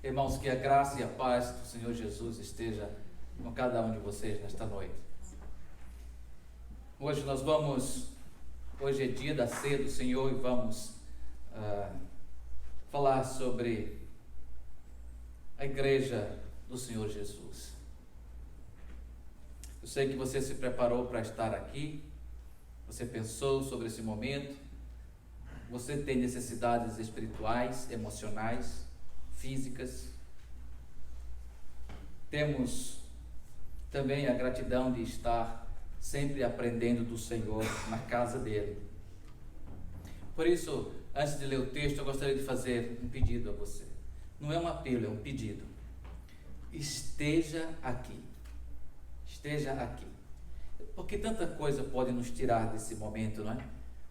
Irmãos, que a graça e a paz do Senhor Jesus esteja com cada um de vocês nesta noite. Hoje é dia da ceia do Senhor e vamos falar sobre a igreja do Senhor Jesus. Eu sei que você se preparou para estar aqui, você pensou sobre esse momento, você tem necessidades espirituais, emocionais, físicas. Temos também a gratidão de estar sempre aprendendo do Senhor na casa dele. Por isso, antes de ler o texto, eu gostaria de fazer um pedido a você. Não é um apelo, é um pedido. Esteja aqui. Esteja aqui. Porque tanta coisa pode nos tirar desse momento, não é?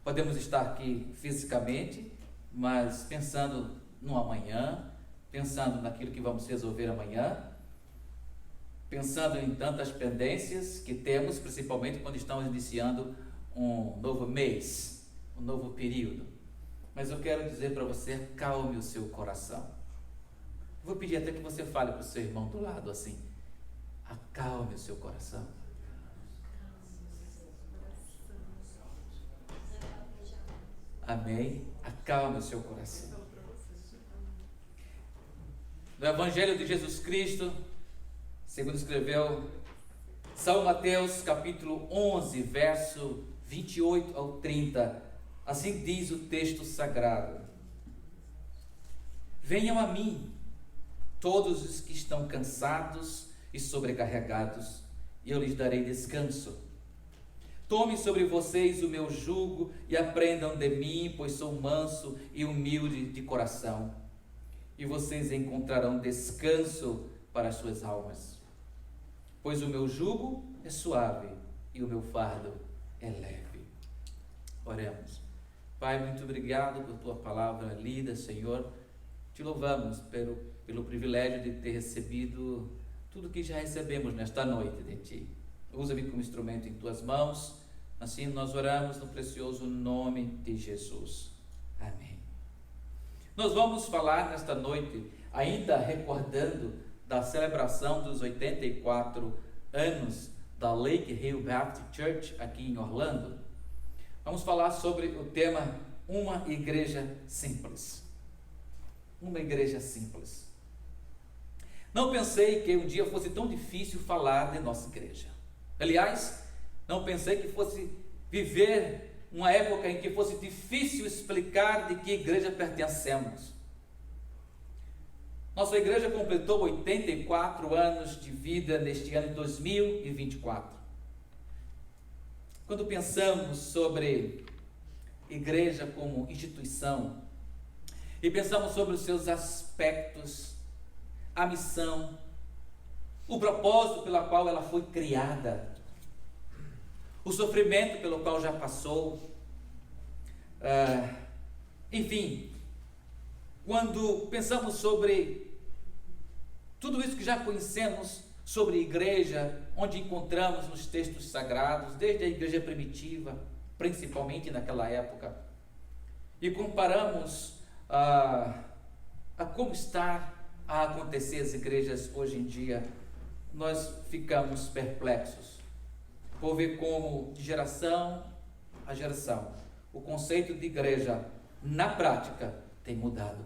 Podemos estar aqui fisicamente, mas pensando no amanhã, pensando naquilo que vamos resolver amanhã, pensando em tantas pendências que temos, principalmente quando estamos iniciando um novo mês, um novo período. Mas eu quero dizer para você, acalme o seu coração. Vou pedir até que você fale para o seu irmão do lado assim, acalme o seu coração. Amém? Acalme o seu coração. No Evangelho de Jesus Cristo, segundo escreveu São Mateus, capítulo 11, verso 28 ao 30, assim diz o texto sagrado: Venham a mim, todos os que estão cansados e sobrecarregados, e eu lhes darei descanso. Tomem sobre vocês o meu jugo e aprendam de mim, pois sou manso e humilde de coração, e vocês encontrarão descanso para as suas almas. Pois o meu jugo é suave e o meu fardo é leve. Oremos. Pai, muito obrigado por tua palavra lida, Senhor. Te louvamos pelo privilégio de ter recebido tudo que já recebemos nesta noite de Ti. Usa-me como instrumento em Tuas mãos. Assim nós oramos no precioso nome de Jesus. Amém. Nós vamos falar nesta noite, ainda recordando da celebração dos 84 anos da Lake Hill Baptist Church aqui em Orlando. Vamos falar sobre o tema Uma Igreja Simples. Uma igreja simples. Não pensei que um dia fosse tão difícil falar de nossa igreja. Aliás, não pensei que fosse viver uma época em que fosse difícil explicar de que igreja pertencemos. Nossa igreja completou 84 anos de vida neste ano de 2024. Quando pensamos sobre igreja como instituição e pensamos sobre os seus aspectos, a missão, o propósito pelo qual ela foi criada, o sofrimento pelo qual já passou, enfim, quando pensamos sobre tudo isso que já conhecemos sobre igreja, onde encontramos nos textos sagrados, desde a igreja primitiva, principalmente naquela época, e comparamos a como está a acontecer as igrejas hoje em dia, nós ficamos perplexos por ver como, de geração a geração, o conceito de igreja, na prática, tem mudado.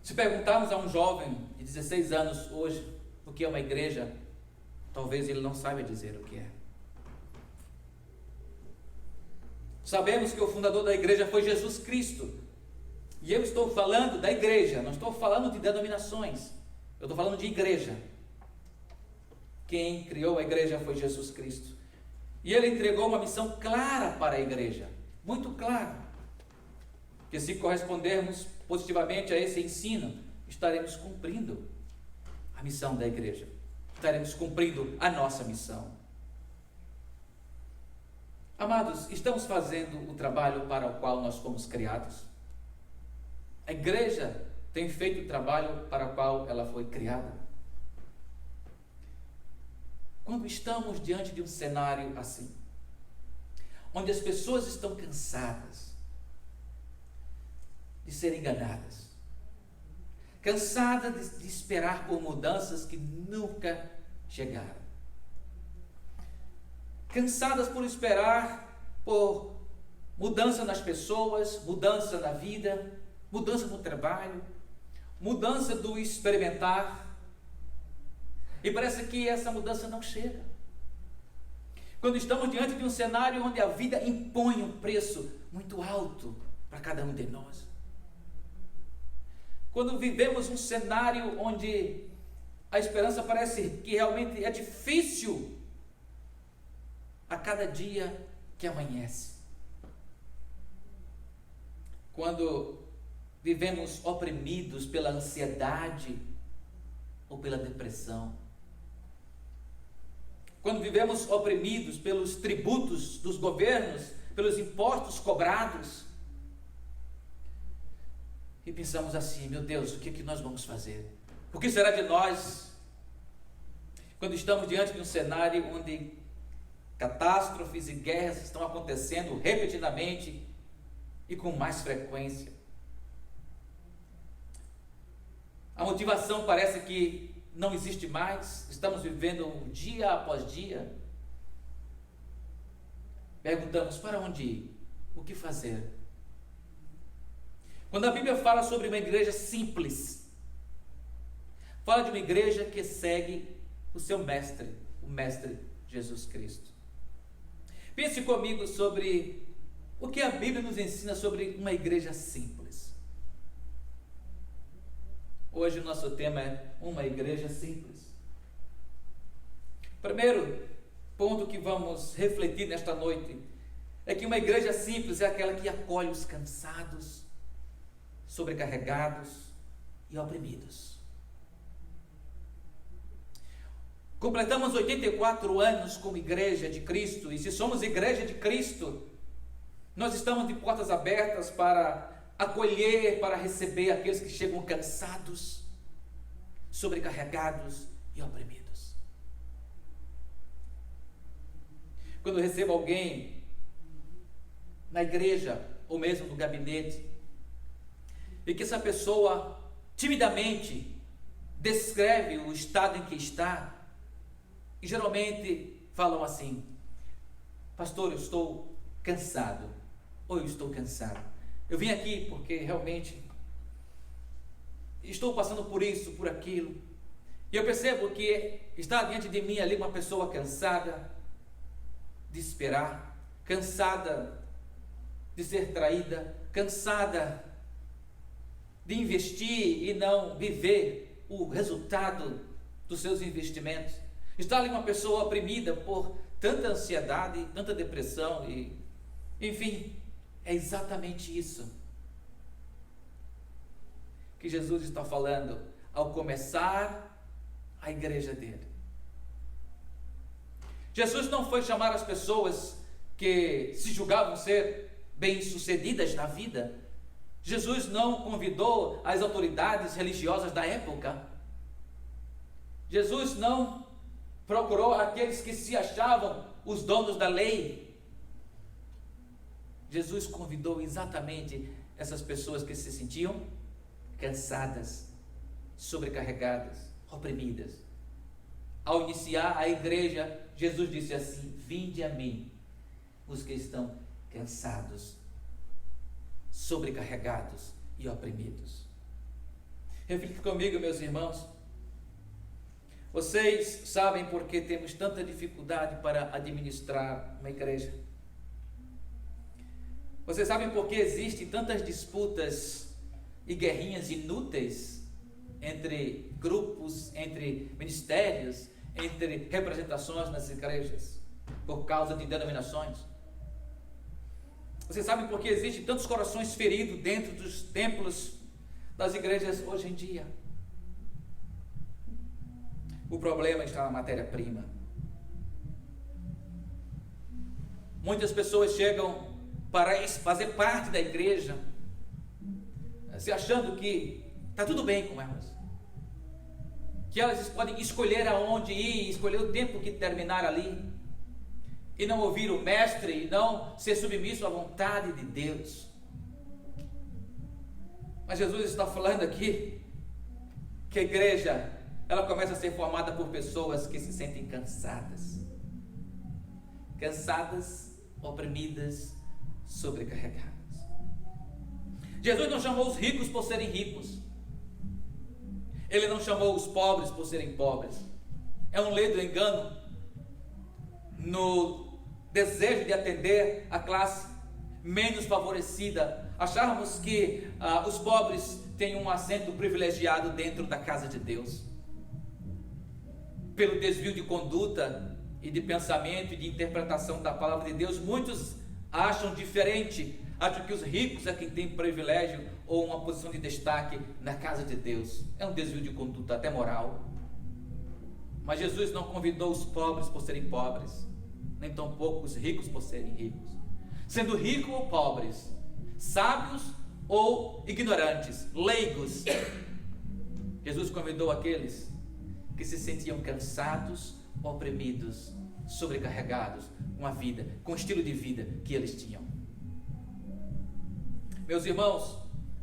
Se perguntarmos a um jovem de 16 anos hoje o que é uma igreja, talvez ele não saiba dizer o que é. Sabemos que o fundador da igreja foi Jesus Cristo, e eu estou falando da igreja, não estou falando de denominações, eu estou falando de igreja. Quem criou a igreja foi Jesus Cristo. E Ele entregou uma missão clara para a igreja. Muito clara. Que se correspondermos positivamente a esse ensino, estaremos cumprindo a missão da igreja. Estaremos cumprindo a nossa missão. Amados, estamos fazendo o trabalho para o qual nós fomos criados? A igreja tem feito o trabalho para o qual ela foi criada? Quando estamos diante de um cenário assim, onde as pessoas estão cansadas de serem enganadas, cansada de esperar por mudanças que nunca chegaram, cansadas por esperar por mudança nas pessoas, mudança na vida, mudança no trabalho, mudança do experimentar, e parece que essa mudança não chega. Quando estamos diante de um cenário onde a vida impõe um preço muito alto para cada um de nós, quando vivemos um cenário onde a esperança parece que realmente é difícil a cada dia que amanhece, quando vivemos oprimidos pela ansiedade ou pela depressão, quando vivemos oprimidos pelos tributos dos governos, pelos impostos cobrados, e pensamos assim: meu Deus, o que é que nós vamos fazer? O que será de nós? Quando estamos diante de um cenário onde catástrofes e guerras estão acontecendo repetidamente e com mais frequência, a motivação parece que não existe mais, estamos vivendo dia após dia. Perguntamos: para onde ir? O que fazer? Quando a Bíblia fala sobre uma igreja simples, fala de uma igreja que segue o seu mestre, o mestre Jesus Cristo. Pense comigo sobre o que a Bíblia nos ensina sobre uma igreja simples. Hoje o nosso tema é uma igreja simples. Primeiro ponto que vamos refletir nesta noite é que uma igreja simples é aquela que acolhe os cansados, sobrecarregados e oprimidos. Completamos 84 anos como igreja de Cristo, e se somos igreja de Cristo, nós estamos de portas abertas para acolher, para receber aqueles que chegam cansados, sobrecarregados e oprimidos. Quando eu recebo alguém na igreja ou mesmo no gabinete, e que essa pessoa timidamente descreve o estado em que está, e geralmente falam assim: pastor, eu estou cansado, ou eu estou cansado. Eu vim aqui porque realmente estou passando por isso, por aquilo. E eu percebo que está diante de mim ali uma pessoa cansada de esperar, cansada de ser traída, cansada de investir e não viver o resultado dos seus investimentos. Está ali uma pessoa oprimida por tanta ansiedade, tanta depressão e, enfim, é exatamente isso que Jesus está falando ao começar a igreja dele. Jesus não foi chamar as pessoas que se julgavam ser bem-sucedidas na vida. Jesus não convidou as autoridades religiosas da época. Jesus não procurou aqueles que se achavam os donos da lei. Jesus convidou exatamente essas pessoas que se sentiam cansadas, sobrecarregadas, oprimidas. Ao iniciar a igreja, Jesus disse assim: vinde a mim, os que estão cansados, sobrecarregados e oprimidos. Reflita comigo, meus irmãos. Vocês sabem por que temos tanta dificuldade para administrar uma igreja? Vocês sabem por que existem tantas disputas e guerrinhas inúteis entre grupos, entre ministérios, entre representações nas igrejas, por causa de denominações? Vocês sabem por que existem tantos corações feridos dentro dos templos das igrejas hoje em dia? O problema está na matéria-prima. Muitas pessoas chegam para fazer parte da igreja, se achando que está tudo bem com elas, que elas podem escolher aonde ir, escolher o tempo que terminar ali, e não ouvir o mestre, e não ser submisso à vontade de Deus. Mas Jesus está falando aqui que a igreja, ela começa a ser formada por pessoas que se sentem cansadas, oprimidas, sobrecarregadas. Jesus não chamou os ricos por serem ricos, Ele não chamou os pobres por serem pobres. É um ledo engano no desejo de atender a classe menos favorecida, acharmos que os pobres têm um assento privilegiado dentro da casa de Deus. Pelo desvio de conduta e de pensamento e de interpretação da palavra de Deus, muitos acham diferente, acham que os ricos é quem tem privilégio ou uma posição de destaque na casa de Deus. É um desvio de conduta até moral. Mas Jesus não convidou os pobres por serem pobres, nem tampouco os ricos por serem ricos. Sendo ricos ou pobres, sábios ou ignorantes, leigos, Jesus convidou aqueles que se sentiam cansados, oprimidos, sobrecarregados com a vida, com o estilo de vida que eles tinham. Meus irmãos,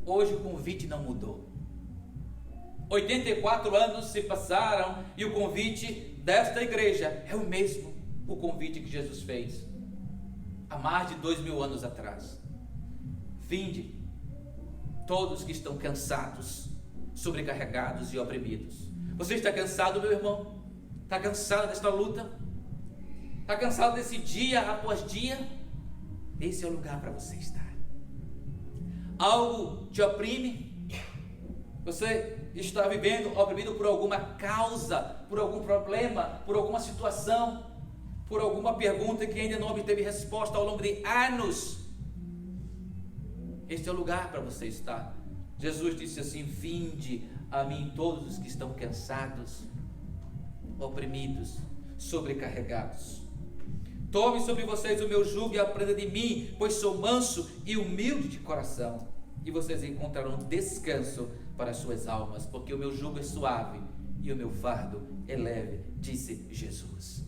hoje o convite não mudou. 84 anos se passaram e o convite desta igreja é o mesmo, o convite que Jesus fez há mais de 2000 anos atrás. Vinde, todos que estão cansados, sobrecarregados e oprimidos. Você está cansado, meu irmão? Está cansado desta luta? Está cansado desse dia após dia? Esse é o lugar para você estar. Algo te oprime? Você está vivendo oprimido por alguma causa, por algum problema, por alguma situação, por alguma pergunta que ainda não obteve resposta ao longo de anos? Este é o lugar para você estar. Jesus disse assim: vinde a mim todos os que estão cansados, oprimidos, sobrecarregados. Tome sobre vocês o meu jugo e aprenda de mim, pois sou manso e humilde de coração, e vocês encontrarão descanso para as suas almas, porque o meu jugo é suave e o meu fardo é leve, disse Jesus.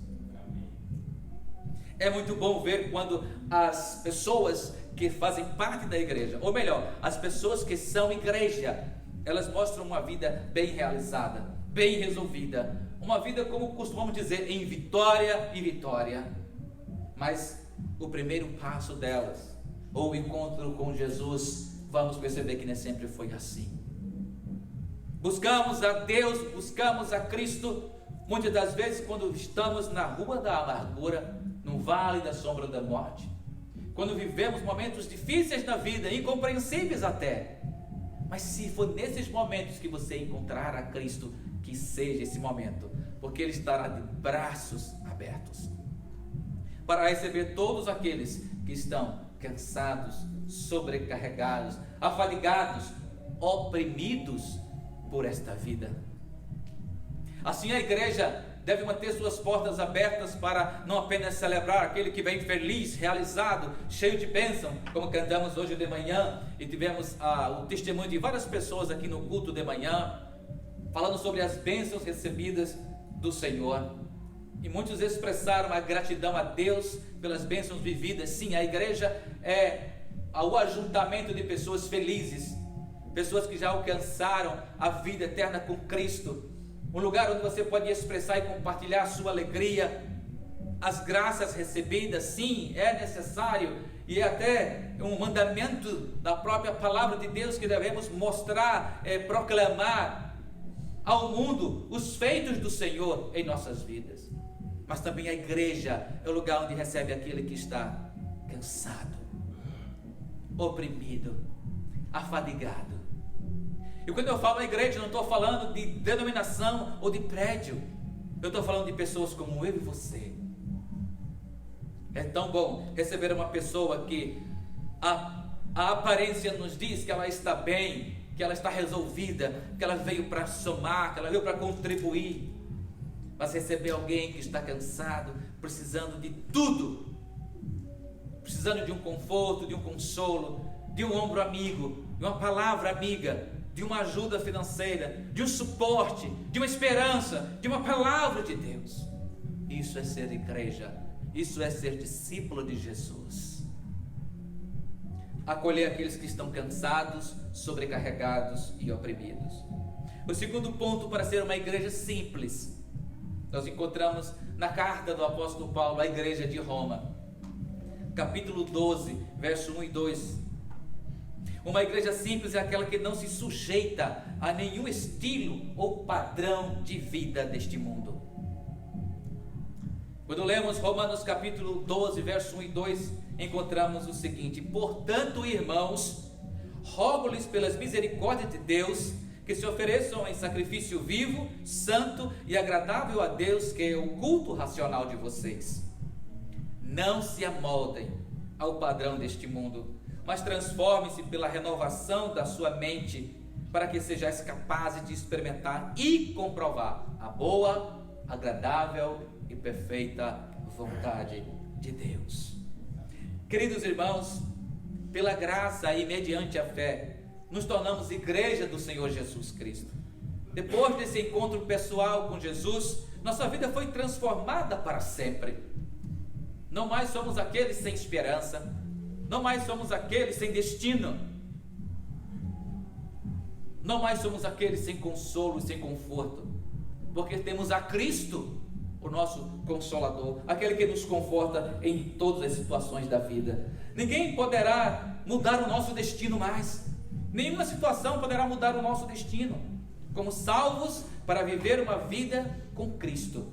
É muito bom ver quando as pessoas que fazem parte da igreja, ou melhor, as pessoas que são igreja, elas mostram uma vida bem realizada, bem resolvida, uma vida, como costumamos dizer, em vitória e vitória. Mas o primeiro passo delas, ou o encontro com Jesus, vamos perceber que nem sempre foi assim. Buscamos a Deus, buscamos a Cristo, muitas das vezes quando estamos na rua da amargura, no vale da sombra da morte, quando vivemos momentos difíceis na vida, incompreensíveis até. Mas se for nesses momentos que você encontrar a Cristo, que seja esse momento, porque Ele estará de braços abertos para receber todos aqueles que estão cansados, sobrecarregados, afadigados, oprimidos por esta vida. Assim a igreja deve manter suas portas abertas para não apenas celebrar aquele que vem feliz, realizado, cheio de bênção, como cantamos hoje de manhã, e tivemos o testemunho de várias pessoas aqui no culto de manhã, falando sobre as bênçãos recebidas do Senhor, e muitos expressaram a gratidão a Deus pelas bênçãos vividas. Sim, a igreja é o ajuntamento de pessoas felizes, pessoas que já alcançaram a vida eterna com Cristo, um lugar onde você pode expressar e compartilhar a sua alegria, as graças recebidas. Sim, é necessário, e é até um mandamento da própria palavra de Deus que devemos mostrar, proclamar ao mundo os feitos do Senhor em nossas vidas. Mas também a igreja é o lugar onde recebe aquele que está cansado, oprimido, afadigado. E quando eu falo igreja, eu não estou falando de denominação ou de prédio, eu estou falando de pessoas como eu e você. É tão bom receber uma pessoa que a aparência nos diz que ela está bem, que ela está resolvida, que ela veio para somar, que ela veio para contribuir. Mas receber alguém que está cansado, precisando de tudo, precisando de um conforto, de um consolo, de um ombro amigo, de uma palavra amiga, de uma ajuda financeira, de um suporte, de uma esperança, de uma palavra de Deus. Isso é ser igreja, isso é ser discípulo de Jesus. Acolher aqueles que estão cansados, sobrecarregados e oprimidos. O segundo ponto para ser uma igreja simples, nós encontramos na carta do apóstolo Paulo à igreja de Roma, capítulo 12, verso 1 e 2. Uma igreja simples é aquela que não se sujeita a nenhum estilo ou padrão de vida deste mundo. Quando lemos Romanos capítulo 12, verso 1 e 2, encontramos o seguinte: portanto, irmãos, rogo-lhes pelas misericórdias de Deus, que se ofereçam em sacrifício vivo, santo e agradável a Deus, que é o culto racional de vocês. Não se amoldem ao padrão deste mundo, mas transformem-se pela renovação da sua mente, para que sejais capazes de experimentar e comprovar a boa, agradável e perfeita vontade de Deus. Queridos irmãos, pela graça e mediante a fé, nos tornamos igreja do Senhor Jesus Cristo. Depois desse encontro pessoal com Jesus, nossa vida foi transformada para sempre. Não mais somos aqueles sem esperança, não mais somos aqueles sem destino, não mais somos aqueles sem consolo e sem conforto, porque temos a Cristo, o nosso Consolador, aquele que nos conforta em todas as situações da vida. Ninguém poderá mudar o nosso destino mais. Nenhuma situação poderá mudar o nosso destino. Como salvos para viver uma vida com Cristo,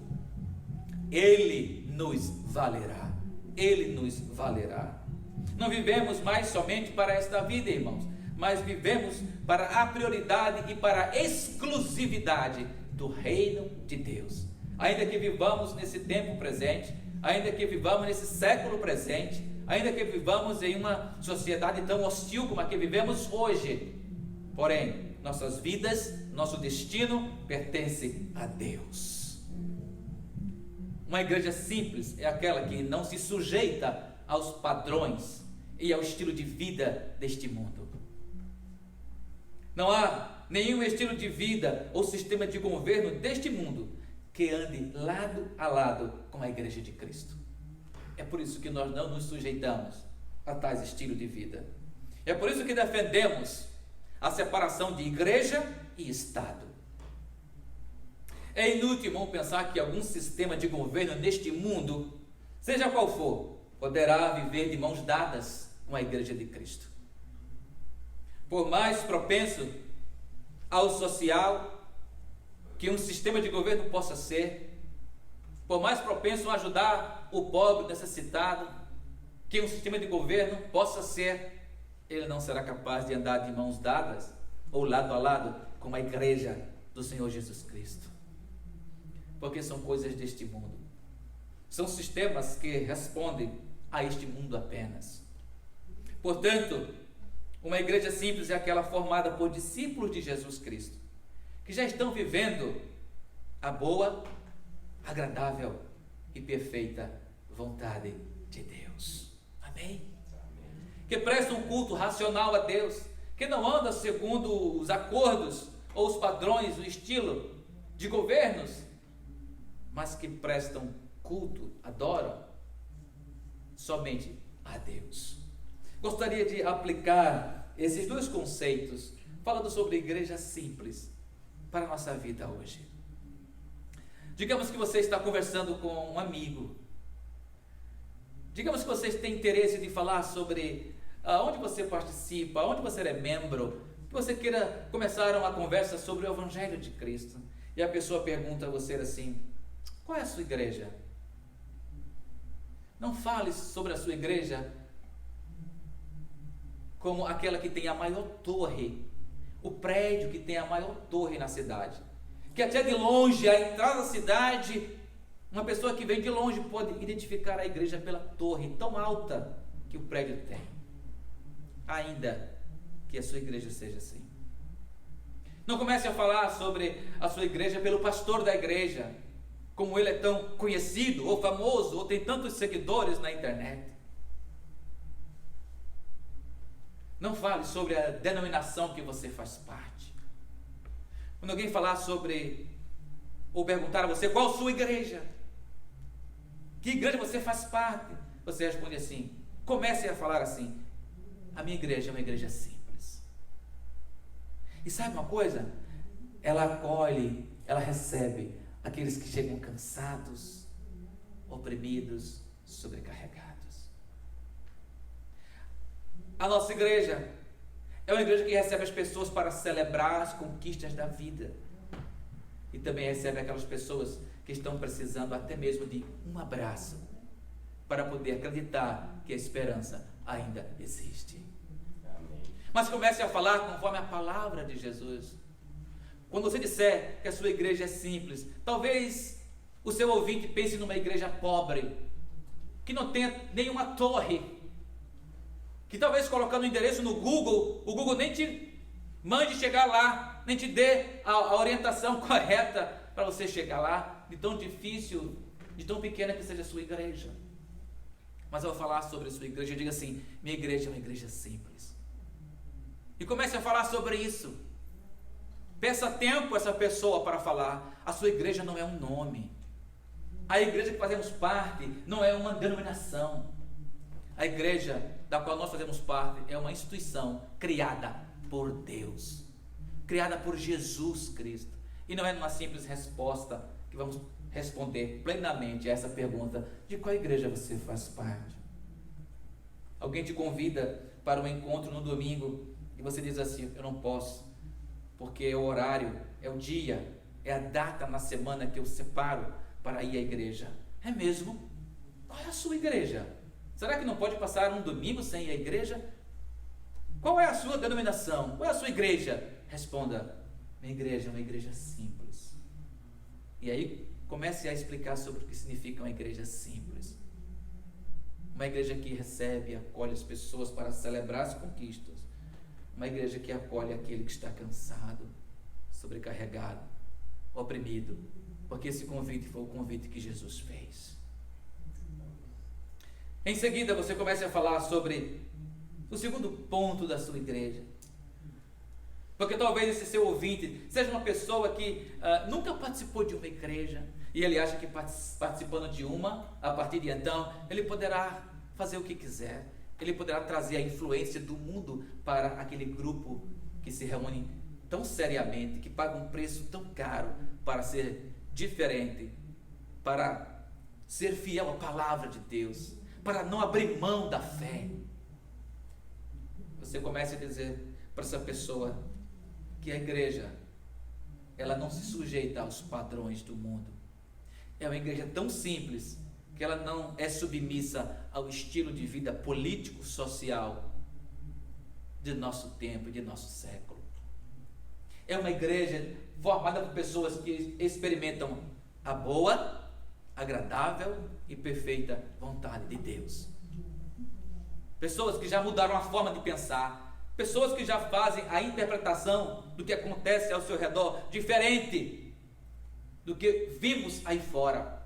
Ele nos valerá. Ele nos valerá. Não vivemos mais somente para esta vida, irmãos, mas vivemos para a prioridade e para a exclusividade do reino de Deus. Ainda que vivamos nesse tempo presente, ainda que vivamos nesse século presente, ainda que vivamos em uma sociedade tão hostil como a que vivemos hoje, porém, nossas vidas, nosso destino pertence a Deus. Uma igreja simples é aquela que não se sujeita aos padrões e ao estilo de vida deste mundo. Não há nenhum estilo de vida ou sistema de governo deste mundo que ande lado a lado com a igreja de Cristo. É por isso que nós não nos sujeitamos a tais estilos de vida. É por isso que defendemos a separação de igreja e Estado. É inútil, irmão, pensar que algum sistema de governo neste mundo, seja qual for, poderá viver de mãos dadas com a igreja de Cristo. Por mais propenso ao social que um sistema de governo possa ser, por mais propenso a ajudar o pobre necessitado que um sistema de governo possa ser, ele não será capaz de andar de mãos dadas ou lado a lado com a igreja do Senhor Jesus Cristo, porque são coisas deste mundo, são sistemas que respondem a este mundo apenas. Portanto, uma igreja simples é aquela formada por discípulos de Jesus Cristo, que já estão vivendo a boa, agradável e perfeita vontade de Deus. Amém? Que prestam um culto racional a Deus, que não anda segundo os acordos ou os padrões, o estilo de governos, mas que prestam culto, adoram somente a Deus. Gostaria de aplicar esses dois conceitos, falando sobre igreja simples, para a nossa vida hoje. Digamos que você está conversando com um amigo. Digamos que você tem interesse de falar sobre onde você participa, onde você é membro, que você queira começar uma conversa sobre o Evangelho de Cristo. E a pessoa pergunta a você assim: qual é a sua igreja? Não fale sobre a sua igreja como aquela que tem a maior torre, o prédio que tem a maior torre na cidade, que até de longe, a entrada da cidade, uma pessoa que vem de longe pode identificar a igreja pela torre tão alta que o prédio tem. Ainda que a sua igreja seja assim. Não comece a falar sobre a sua igreja pelo pastor da igreja, como ele é tão conhecido ou famoso, ou tem tantos seguidores na internet. Não fale sobre a denominação que você faz parte. Quando alguém falar sobre, ou perguntar a você qual a sua igreja, que igreja você faz parte, você responde assim, comece a falar assim: a minha igreja é uma igreja simples. E sabe uma coisa? ela acolhe, ela recebe aqueles que chegam cansados, oprimidos, sobrecarregados. A nossa igreja é uma igreja que recebe as pessoas para celebrar as conquistas da vida. E também recebe aquelas pessoas que estão precisando até mesmo de um abraço, para poder acreditar que a esperança ainda existe. Amém. Mas comece a falar conforme a palavra de Jesus. Quando você disser que a sua igreja é simples, talvez o seu ouvinte pense numa igreja pobre, que não tenha nenhuma torre, que talvez colocando o endereço no Google, o Google nem te mande chegar lá, nem te dê a orientação correta para você chegar lá, de tão difícil, de tão pequena que seja a sua igreja. Mas eu vou falar sobre a sua igreja, eu digo assim: minha igreja é uma igreja simples. E comece a falar sobre isso. Peça tempo a essa pessoa para falar. A sua igreja não é um nome. A igreja que fazemos parte não é uma denominação. A igreja da qual nós fazemos parte é uma instituição criada por Deus, criada por Jesus Cristo. E não é uma simples resposta que vamos responder plenamente a essa pergunta: de qual igreja você faz parte? Alguém te convida para um encontro no domingo e você diz assim: eu não posso, porque é o horário, é o dia, é a data na semana que eu separo para ir à igreja. É mesmo? Qual é a sua igreja? Será que não pode passar um domingo sem ir à igreja? Qual é a sua denominação? Qual é a sua igreja? Responda: minha igreja é uma igreja simples. E aí comece a explicar sobre o que significa uma igreja simples. Uma igreja que recebe e acolhe as pessoas para celebrar as conquistas. Uma igreja que acolhe aquele que está cansado, sobrecarregado, oprimido, porque esse convite foi o convite que Jesus fez. Em seguida, você começa a falar sobre o segundo ponto da sua igreja. Porque talvez esse seu ouvinte seja uma pessoa que nunca participou de uma igreja, e ele acha que participando de uma, a partir de então, ele poderá fazer o que quiser. Ele poderá trazer a influência do mundo para aquele grupo que se reúne tão seriamente, que paga um preço tão caro para ser diferente, para ser fiel à palavra de Deus, para não abrir mão da fé. Você começa a dizer para essa pessoa que a igreja, ela não se sujeita aos padrões do mundo. É uma igreja tão simples que ela não é submissa ao estilo de vida político-social de nosso tempo e de nosso século. É uma igreja formada por pessoas que experimentam a boa, agradável e perfeita vontade de Deus. Pessoas que já mudaram a forma de pensar, pessoas que já fazem a interpretação do que acontece ao seu redor diferente do que vimos aí fora.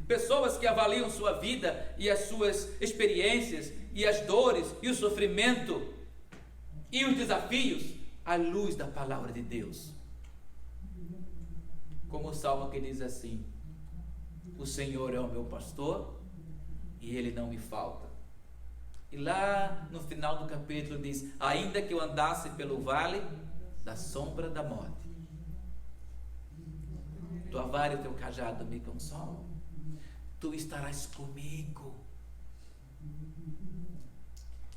Pessoas que avaliam sua vida e as suas experiências e as dores e o sofrimento e os desafios à luz da palavra de Deus. Como o salmo que diz assim: o Senhor é o meu pastor e ele não me falta. E lá no final do capítulo diz: ainda que eu andasse pelo vale da sombra da morte, tua vara e o teu cajado me consolam. Tu estarás comigo.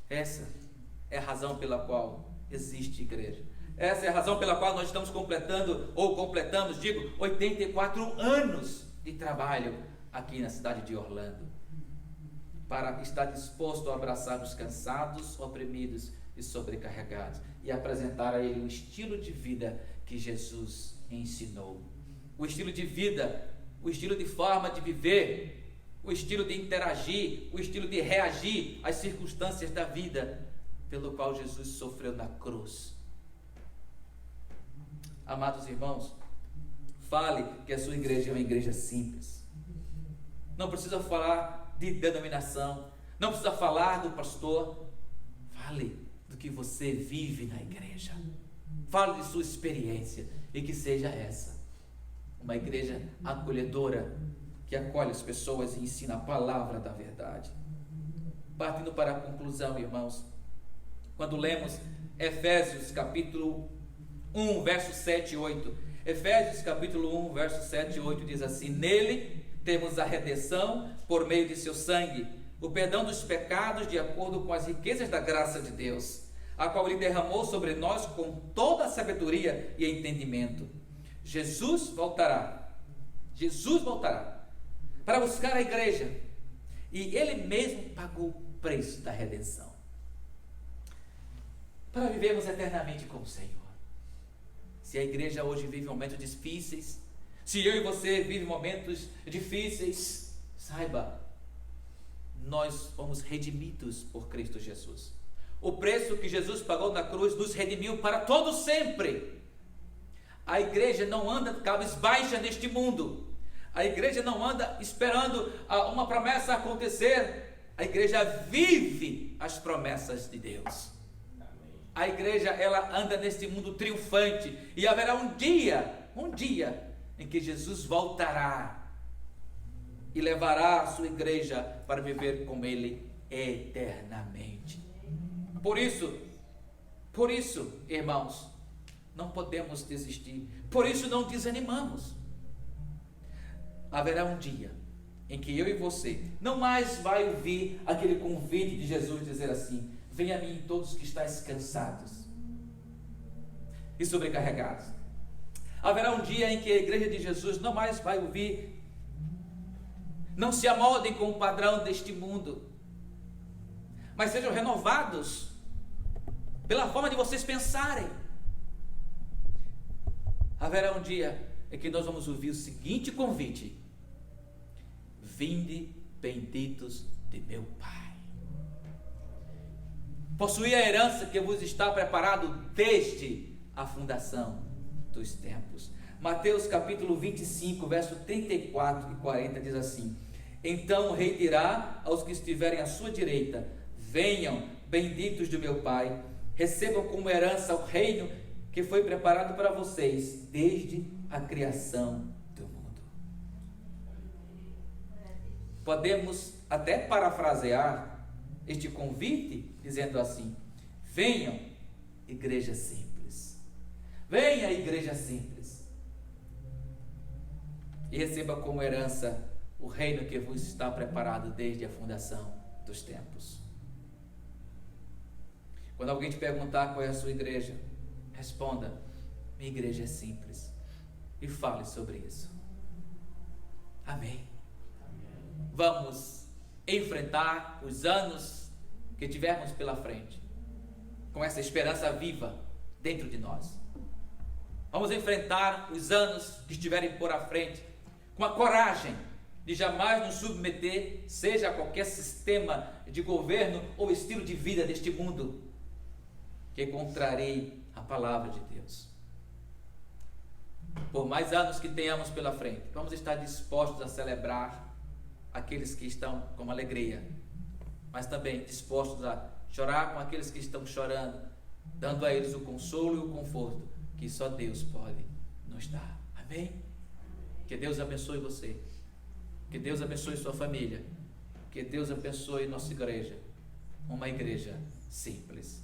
Essa é a razão pela qual existe igreja. Essa é a razão pela qual nós estamos completamos, 84 anos de trabalho aqui na cidade de Orlando, para estar disposto a abraçar os cansados, oprimidos e sobrecarregados e apresentar a ele o estilo de vida que Jesus ensinou. O estilo de vida, o estilo de forma de viver, o estilo de interagir, o estilo de reagir às circunstâncias da vida, pelo qual Jesus sofreu na cruz. Amados irmãos, fale que a sua igreja é uma igreja simples. Não precisa falar de denominação, não precisa falar do pastor. Fale do que você vive na igreja. Fale de sua experiência e que seja essa uma igreja acolhedora, que acolhe as pessoas e ensina a palavra da verdade. Partindo para a conclusão, irmãos, quando lemos Efésios capítulo 1, versos 7 e 8, Efésios capítulo 1, versos 7 e 8 diz assim: nele temos a redenção por meio de seu sangue, o perdão dos pecados de acordo com as riquezas da graça de Deus, a qual ele derramou sobre nós com toda a sabedoria e entendimento. Jesus voltará para buscar a igreja, e ele mesmo pagou o preço da redenção, para vivermos eternamente com o Senhor. Se a igreja hoje vive momentos difíceis, se eu e você vivem momentos difíceis, saiba, nós fomos redimidos por Cristo Jesus. O preço que Jesus pagou na cruz nos redimiu para todo sempre. A igreja não anda cabisbaixa neste mundo. A igreja não anda esperando uma promessa acontecer. A igreja vive as promessas de Deus. A igreja, ela anda neste mundo triunfante, e haverá um dia em que Jesus voltará e levará a sua igreja para viver com ele eternamente. Por isso, irmãos, não podemos desistir. Por isso não desanimamos. Haverá um dia em que eu e você não mais vai ouvir aquele convite de Jesus dizer assim: venha a mim todos que estáis cansados e sobrecarregados. Haverá um dia em que a igreja de Jesus não mais vai ouvir: não se amoldem com o padrão deste mundo, mas sejam renovados pela forma de vocês pensarem. Haverá um dia em que nós vamos ouvir o seguinte convite: vinde, benditos de meu Pai, possuí a herança que vos está preparado desde a fundação dos tempos. Mateus capítulo 25, verso 34 e 40 diz assim: então o rei dirá aos que estiverem à sua direita: venham, benditos do meu Pai, recebam como herança o reino que foi preparado para vocês desde a criação do mundo. Podemos até parafrasear este convite dizendo assim: venham, igreja simples, venha, igreja simples, e receba como herança o reino que vos está preparado desde a fundação dos tempos. Quando alguém te perguntar qual é a sua igreja, responda: minha igreja é simples, e fale sobre isso. Amém. Vamos enfrentar os anos que tivermos pela frente com essa esperança viva dentro de nós. Vamos enfrentar os anos que estiverem por à frente com a coragem de jamais nos submeter, seja a qualquer sistema de governo ou estilo de vida deste mundo que contrarie a palavra de Deus. Por mais anos que tenhamos pela frente, vamos estar dispostos a celebrar aqueles que estão com alegria, mas também dispostos a chorar com aqueles que estão chorando, dando a eles o consolo e o conforto que só Deus pode nos dar. Amém? Que Deus abençoe você, que Deus abençoe sua família, que Deus abençoe nossa igreja, uma igreja simples.